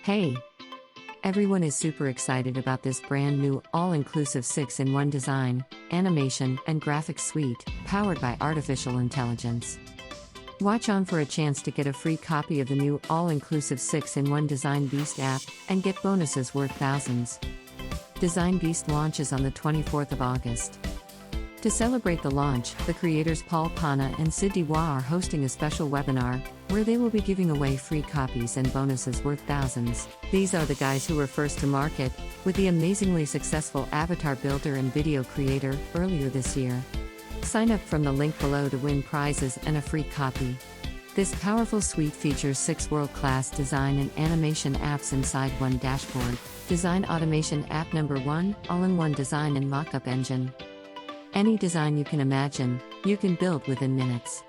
Hey! Everyone is super excited about this brand new, all-inclusive 6-in-1 design, animation, and graphics suite, powered by artificial intelligence. Watch on for a chance to get a free copy of the new all-inclusive 6-in-1 DesignBeast app, and get bonuses worth thousands. DesignBeast launches on the 24th of August. To celebrate the launch, the creators Paul Pana and Sid Diwa are hosting a special webinar, where they will be giving away free copies and bonuses worth thousands. These are the guys who were first to market, with the amazingly successful avatar builder and video creator, earlier this year. Sign up from the link below to win prizes and a free copy. This powerful suite features 6 world-class design and animation apps inside one dashboard. Design Automation App Number 1, All-in-One Design and Mockup Engine. Any design you can imagine, you can build within minutes.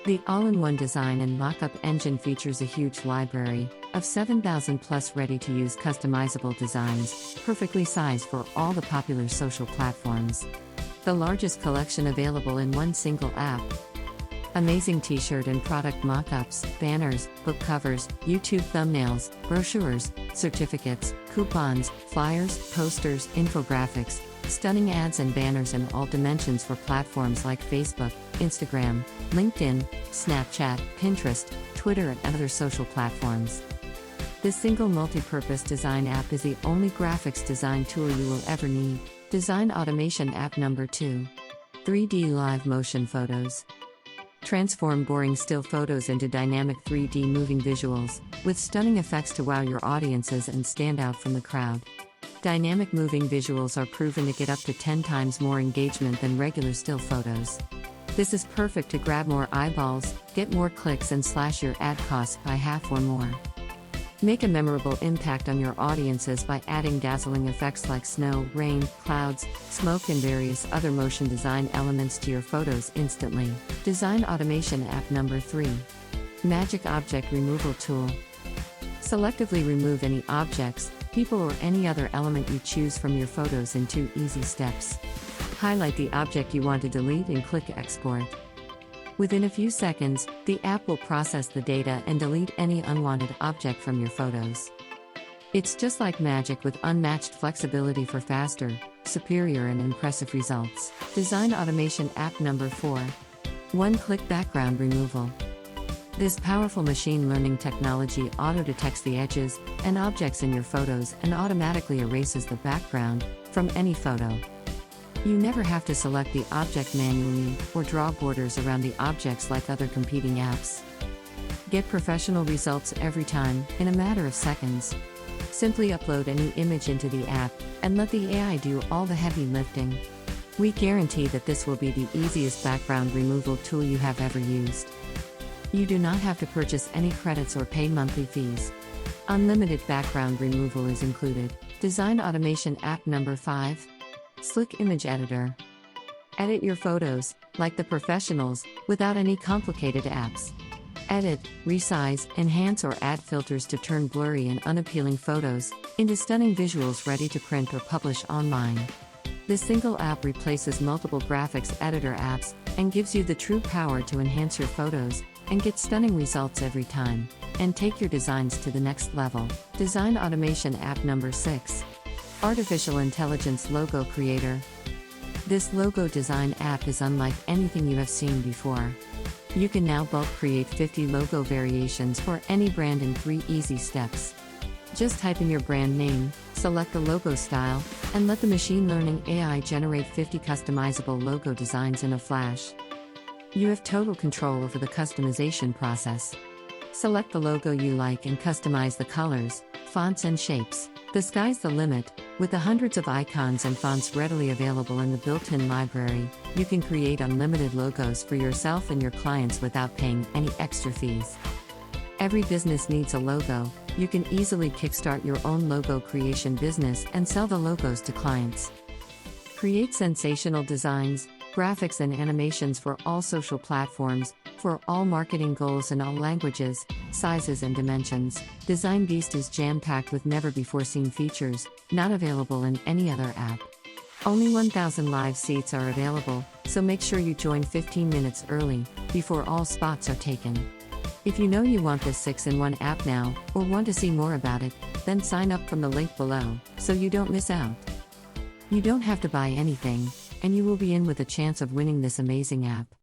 The all-in-one design and mockup engine features a huge library of 7,000 plus ready-to-use customizable designs, perfectly sized for all the popular social platforms. The largest collection available in one single app. Amazing t-shirt and product mockups, banners, book covers, YouTube thumbnails, brochures, certificates, coupons, flyers, posters, infographics, stunning ads and banners in all dimensions for platforms like Facebook, Instagram, LinkedIn, Snapchat, Pinterest, Twitter, and other social platforms. This single multi-purpose design app is the only graphics design tool you will ever need. Design Automation App Number 2. 3D Live Motion Photos. Transform boring still photos into dynamic 3D moving visuals, with stunning effects to wow your audiences and stand out from the crowd. Dynamic moving visuals are proven to get up to 10 times more engagement than regular still photos. This is perfect to grab more eyeballs, get more clicks, and slash your ad costs by half or more. Make a memorable impact on your audiences by adding dazzling effects like snow, rain, clouds, smoke, and various other motion design elements to your photos instantly. Design Automation App Number 3. Magic Object Removal Tool. Selectively remove any objects, people, or any other element you choose from your photos in 2 easy steps. Highlight the object you want to delete and click Export. Within a few seconds, the app will process the data and delete any unwanted object from your photos. It's just like magic, with unmatched flexibility for faster, superior, and impressive results. Design Automation App Number 4. One-click background removal. This powerful machine learning technology auto-detects the edges and objects in your photos and automatically erases the background from any photo. You never have to select the object manually or draw borders around the objects like other competing apps. Get professional results every time, in a matter of seconds. Simply upload any image into the app and let the AI do all the heavy lifting. We guarantee that this will be the easiest background removal tool you have ever used. You do not have to purchase any credits or pay monthly fees. Unlimited background removal is included. Design Automation App Number 5. Slick Image Editor. Edit your photos, like the professionals, without any complicated apps. Edit, resize, enhance, or add filters to turn blurry and unappealing photos into stunning visuals ready to print or publish online. This single app replaces multiple graphics editor apps and gives you the true power to enhance your photos and get stunning results every time, and take your designs to the next level. Design Automation App Number 6. Artificial Intelligence Logo Creator. This logo design app is unlike anything you have seen before. You can now bulk create 50 logo variations for any brand in 3 easy steps. Just type in your brand name, select the logo style, and let the machine learning AI generate 50 customizable logo designs in a flash. You have total control over the customization process. Select the logo you like and customize the colors, fonts, and shapes. The sky's the limit. With the hundreds of icons and fonts readily available in the built-in library, you can create unlimited logos for yourself and your clients without paying any extra fees. Every business needs a logo. You can easily kickstart your own logo creation business and sell the logos to clients. Create sensational designs, graphics, and animations for all social platforms, for all marketing goals in all languages, sizes, and dimensions. DesignBeast is jam-packed with never-before-seen features, not available in any other app. Only 1,000 live seats are available, so make sure you join 15 minutes early, before all spots are taken. If you know you want this 6-in-1 app now, or want to see more about it, then sign up from the link below, so you don't miss out. You don't have to buy anything, and you will be in with a chance of winning this amazing app.